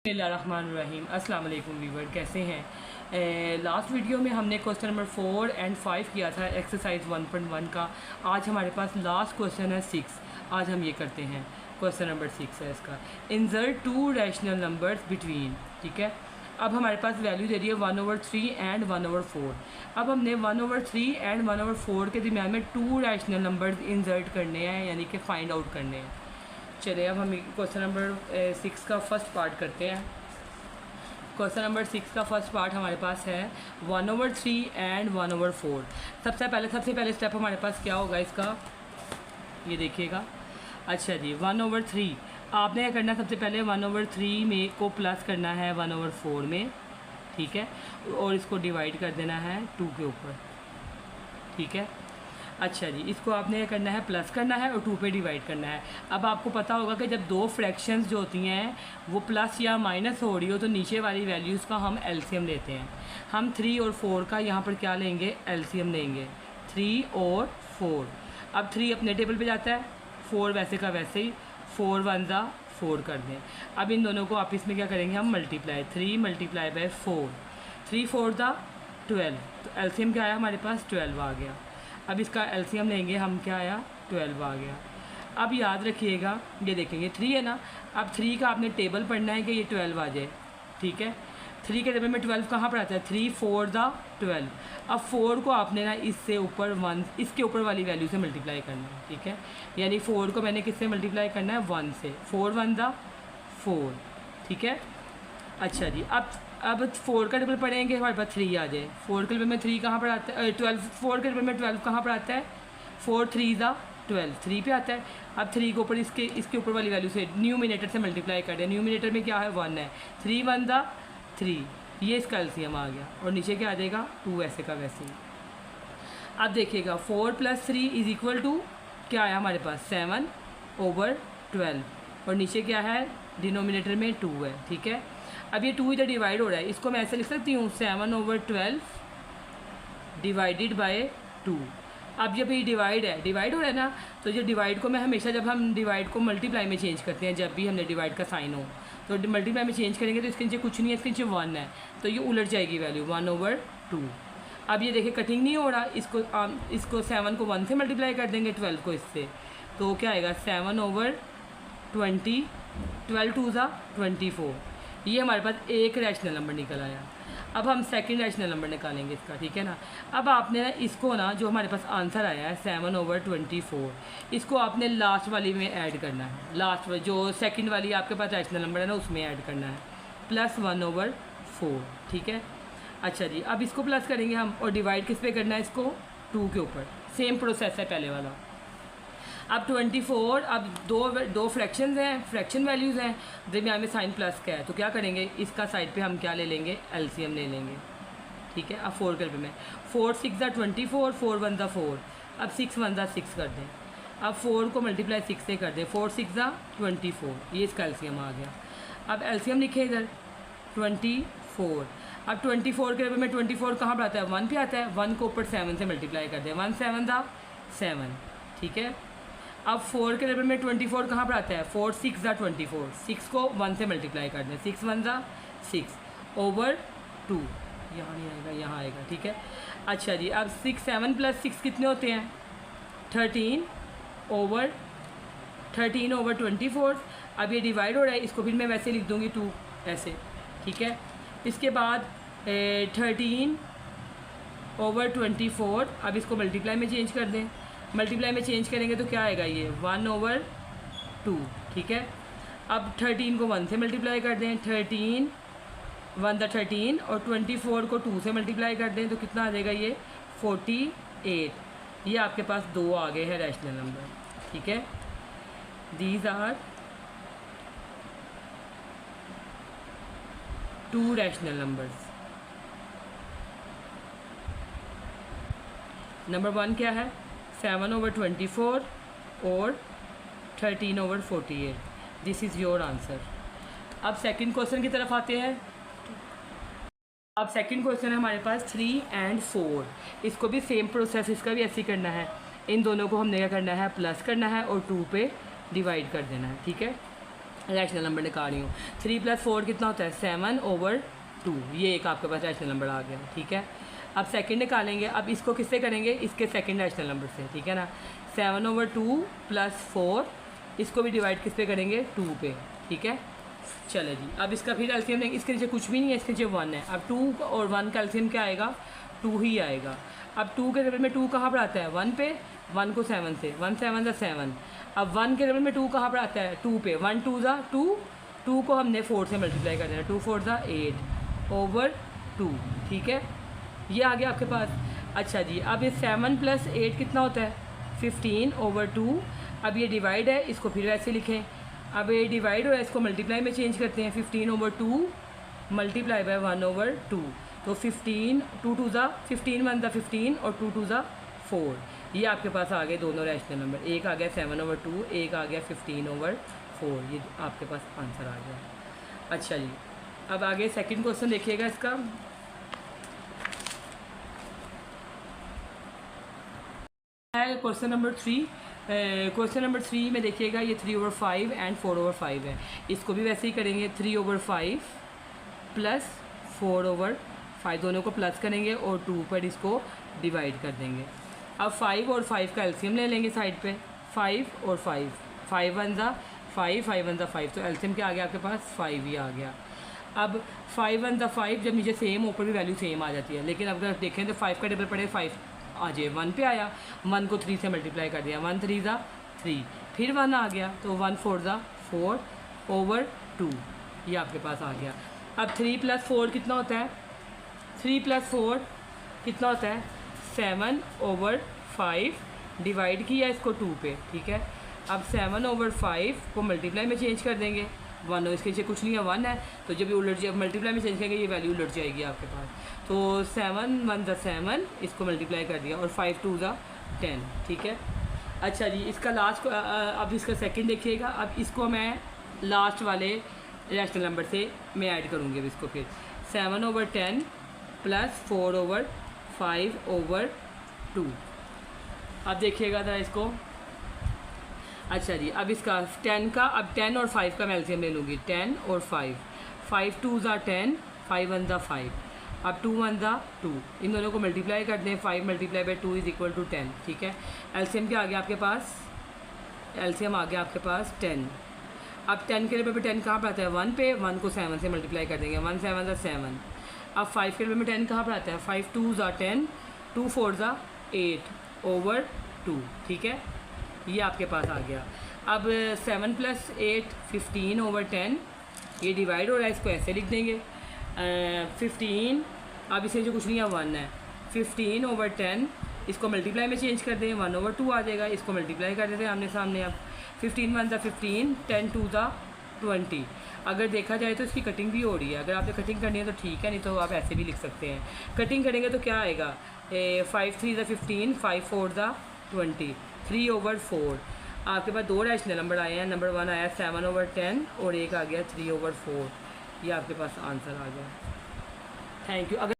बिस्मिल्लाहिर्रहमानिर्रहीम। अस्सलाम वालेकुम वीवर, कैसे हैं। लास्ट वीडियो में हमने क्वेश्चन नंबर 4 और 5 किया था एक्सरसाइज 1.1 का। आज हमारे पास लास्ट क्वेश्चन है 6। आज हम ये करते हैं, क्वेश्चन नंबर 6 है इसका। Insert to rational numbers between. ठीक है, अब हमारे पास वैल्यू दे रही है 1/3 एंड 1/4। अब हमने 1/3 एंड 1/4 के दरमियान में टू रैशनल नंबर्स इंसर्ट करने हैं, यानी कि फाइंड आउट करने हैं। चलिए अब हम क्वेश्चन नंबर 6 का फर्स्ट पार्ट करते हैं। क्वेश्चन नंबर 6 का फर्स्ट पार्ट हमारे पास है 1/3 एंड 1/4। सबसे पहले स्टेप हमारे पास क्या होगा इसका, ये देखिएगा। अच्छा जी, 1/3 आपने क्या करना है, सबसे पहले 1/3 में को प्लस करना है 1/4 में, ठीक है, और इसको डिवाइड कर देना है 2 के ऊपर, ठीक है। अच्छा जी, इसको आपने क्या करना है, प्लस करना है और 2 पे डिवाइड करना है। अब आपको पता होगा कि जब दो फ्रैक्शंस जो होती हैं वो प्लस या माइनस हो रही हो तो नीचे वाली वैल्यूज़ का हम एलसीएम लेते हैं। हम 3 और 4 का यहाँ पर क्या लेंगे, एलसीएम लेंगे, 3 और 4। अब 3 अपने टेबल पे जाता है, 4 वैसे का वैसे ही, 4 1 ज़ा 4 कर दें। अब इन दोनों को आपस में क्या करेंगे हम, मल्टीप्लाई, 3 मल्टीप्लाई बाय 4, 3 4 ज़ा 12, तो एलसीएम क्या आया हमारे पास, 12 आ गया। अब इसका एलसीएम लेंगे हम, क्या आया, 12 आ गया। अब याद रखिएगा, ये देखेंगे 3 है ना, अब 3 का आपने टेबल पढ़ना है कि ये 12 आ जाए, ठीक है। 3 के टेबल में 12 कहाँ पर आता है, 3 4 ज़ा 12। अब 4 को आपने ना इससे ऊपर 1, इसके ऊपर वाली वैल्यू से मल्टीप्लाई करना है, ठीक है। यानी 4 को मैंने किससे मल्टीप्लाई करना है, 1 से, 4 1 ज़ा 4, ठीक है। अच्छा जी, अब 4 का टेबल पढ़ेंगे, हमारे पास 3 आ जाए। 4 के टेबल में 3 कहाँ पर आता है, 12, 4 के टेबल में 12 कहाँ पर आता है, 4 3 ज़ा 12, 3 पे आता है। अब 3 के ऊपर इसके ऊपर वाली वैल्यू से न्यूमिनेटर से मल्टीप्लाई कर दें। न्यूमिनेटर में क्या है, 1 है, 3 1 ज़ा 3, ये इसका एलसीएम आ गया, और नीचे क्या आ जाएगा, 2 वैसे का वैसे ही। अब देखिएगा 4 + 3 = क्या आया हमारे पास, 7/12, और नीचे क्या है, डिनोमिनेटर में 2 है, ठीक है। अब ये 2 इधर डिवाइड हो रहा है, इसको मैं ऐसे लिख सकती हूँ, 7/12 डिवाइडेड बाय 2। अब जब ये डिवाइड हो रहा है ना, तो ये डिवाइड को मैं हमेशा, जब हम डिवाइड को मल्टीप्लाई में चेंज करते हैं, जब भी हमने डिवाइड का साइन हो तो मल्टीप्लाई में चेंज करेंगे तो इसके नीचे कुछ नहीं है, इसके नीचे 1 है, तो ये उलट जाएगी वैल्यू, 1/2। अब ये देखिए कटिंग नहीं हो रहा, इसको 7 को 1 से मल्टीप्लाई कर देंगे, 12 को इससे, तो क्या आएगा, 7/20, 12 2 ज़ा 24। ये हमारे पास एक रैशनल नंबर निकल आया। अब हम सेकंड रैशनल नंबर निकालेंगे इसका, ठीक है ना। अब आपने ना इसको ना, जो हमारे पास आंसर आया है 7/24, इसको आपने लास्ट वाली में ऐड करना है, लास्ट जो सेकंड वाली आपके पास रैशनल नंबर है ना, उसमें ऐड करना है, +1/4, ठीक है। अच्छा जी, अब इसको प्लस करेंगे हम, और डिवाइड किस पे करना है, इसको 2 के ऊपर, सेम प्रोसेस है पहले वाला। अब 24, अब दो फ्रैक्शंस हैं, फ्रैक्शन वैल्यूज़ हैं, दरमियान में साइन प्लस का है, तो क्या करेंगे, इसका साइड पे हम क्या ले लेंगे, एलसीएम ले लेंगे, ठीक है। अब 4 के में 4 6 ज़ा 24, 4 1 ज़ा 4, अब 6 1 ज़ा 6 कर दें। अब 4 को मल्टीप्लाई 6 से कर दें, 4 6 ज़ा 24, ये इसका एलसीएम आ गया। अब एलसीएम लिखे इधर 24। अब 24 के में 24 कहाँ पर आता है, 1 पे आता है, 1 को ऊपर 7 से मल्टीप्लाई कर दें, 1 7 ज़ा 7, ठीक है। अब 4 के लेवल में 24 कहाँ पर आता है, 4 6 ज़ा 24, 6 को 1 से मल्टीप्लाई कर दें, 6 1 ज़ा 6/2, यहाँ नहीं आएगा, यहाँ आएगा, ठीक है। अच्छा जी, अब 7 + 6 कितने होते हैं, 13/24। अब ये डिवाइड हो रहा है, इसको फिर मैं वैसे लिख दूँगी 2 ऐसे, ठीक है। इसके बाद 13/24, अब इसको मल्टीप्लाई में चेंज कर दें, मल्टीप्लाई में चेंज करेंगे तो क्या आएगा, ये 1/2, ठीक है। अब 13 को 1 से मल्टीप्लाई कर दें, 13 1 ज़ा 13, और 24 को 2 से मल्टीप्लाई कर दें तो कितना आ जाएगा, ये 48। ये आपके पास 2 आ गए हैं रैशनल नंबर, ठीक है। These are 2 rational numbers. Number 1 क्या है, 7/24 और 13/48। This is your answer. अब सेकंड क्वेश्चन की तरफ आते हैं। अब सेकंड क्वेश्चन है हमारे पास 3 और 4। इसको भी सेम प्रोसेस, इसका भी ऐसे ही करना है। इन दोनों को हमने क्या करना है, प्लस करना है और 2 पे डिवाइड कर देना है, ठीक है। रैशनल नंबर निकाल रही हूँ। 3 + 4 कितना होता है 7/2, ये एक आपके पास रैशनल नंबर आ गया, ठीक है। अब सेकंड निकालेंगे, अब इसको किससे करेंगे, इसके सेकंड रैशनल नंबर से, ठीक है ना। 7/2 + 4, इसको भी डिवाइड किस पे करेंगे 2 पे, ठीक है। चले जी, अब इसका फिर एलसीएम लेंगे, इसके नीचे कुछ भी नहीं है, इसके नीचे 1 है। अब 2 और 1 का एलसीएम क्या आएगा 2 ही आएगा। अब 2 के टेबल में 2 कहाँ पर आता है 1 पे, 1 को 7 से, 1 7 = 7। अब 1 के टेबल में 2 कहाँ पर आता है 2 पे, 1 2 = 2, 2 को हमने 4 से मल्टीप्लाई कर देना, 2 4 = 8/2, ठीक है। ये आ गया आपके पास। अच्छा जी, अब ये 7 + 8 कितना होता है 15/2। अब ये डिवाइड है, इसको फिर वैसे लिखें। अब ये डिवाइड हो रहा है, इसको मल्टीप्लाई में चेंज करते हैं, 15/2 × 1/2, तो 15, 2 2 = 15, 1 = 15 और 2 2 = 4। ये आपके पास आ गए दोनों रैशनल नंबर, एक आ गया 7/2, एक आ गया 15/4, ये आपके पास आंसर आ गया। अच्छा जी, अब आगे सेकंड क्वेश्चन देखिएगा इसका। है क्वेश्चन नंबर 3। क्वेश्चन नंबर 3 में देखिएगा, ये 3/5 एंड 4/5 है। इसको भी वैसे ही करेंगे, 3/5 + 4/5, दोनों को प्लस करेंगे और 2 पर इसको डिवाइड कर देंगे। अब 5 और 5 का एलसीएम ले लेंगे साइड पे, 5 और 5, 5 1 = 5, 5 1 = 5, तो एलसीएम क्या आ गया आपके पास 5 ही आ गया। अब 5 1 = 5, जब नीचे सेम ऊपर भी वैल्यू सेम आ जाती है, लेकिन अगर देखें तो 5 का टेबल पड़े 5 आ जाए, 1 पे आया, 1 को 3 से मल्टीप्लाई कर दिया, 1 3 = 3, फिर 1 आ गया, तो 1 4 = 4/2, ये आपके पास आ गया। अब 3 + 4 कितना होता है, 3 + 4 कितना होता है 7/5, डिवाइड किया इसको 2 पे, ठीक है। अब 7/5 को मल्टीप्लाई में चेंज कर देंगे, 1 इसके नीचे कुछ नहीं है 1 है, तो जब ये उलट जाए मल्टीप्लाई में चेंज करेंगे ये वैल्यू उलट जाएगी आपके पास। तो 7 1 = 7, इसको मल्टीप्लाई कर दिया, और 5 2 = 10, ठीक है। अच्छा जी, इसका लास्ट अब इसका सेकंड देखिएगा। अब इसको मैं लास्ट वाले रैशनल नंबर से मैं ऐड करूँगी अब इसको, फिर 7/10 + 4/5/2। अब देखिएगा ज़रा इसको। अच्छा जी, अब इसका 10 का, अब 10 और 5 का मैं एलसीएम ले लूँगी, 10 और 5, 5 2 = 10, 5 1 = 5, अब 2 1 = 2, इन दोनों को मल्टीप्लाई कर दें, 5 × 2 = 10, ठीक है। एलसीएम क्या आ गया आपके पास, एलसीएम आ गया आपके पास 10। अब 10 के टेबल पे 10 कहाँ पर आता है 1 पे, 1 को 7 से मल्टीप्लाई कर देंगे, 1 7 = 7। अब 5 के टेबल में 10 कहाँ पर आता है, 5 2 = 10, 2 4 = 8/2, ठीक है, ये आपके पास आ गया। अब 7 + 8 15/10, ये डिवाइड हो रहा है, इसको ऐसे लिख देंगे 15, अब इसे जो कुछ नहीं है 1 है, 15/10, इसको मल्टीप्लाई में चेंज कर दें, 1/2 आ जाएगा, इसको मल्टीप्लाई कर देते हैं आमने सामने। अब 15 1 = 15, 10 2 = 20। अगर देखा जाए तो इसकी कटिंग भी हो रही है, अगर आपने कटिंग करनी है तो ठीक है, नहीं तो आप ऐसे भी लिख सकते हैं। कटिंग करेंगे तो क्या आएगा 5 3 = 15, 5 4 = 20, 3/4। आपके पास दो रैशनल नंबर आए हैं, नंबर 1 आया 7/10 और एक आ गया 3/4, ये आपके पास आंसर आ गया। Thank you. अगर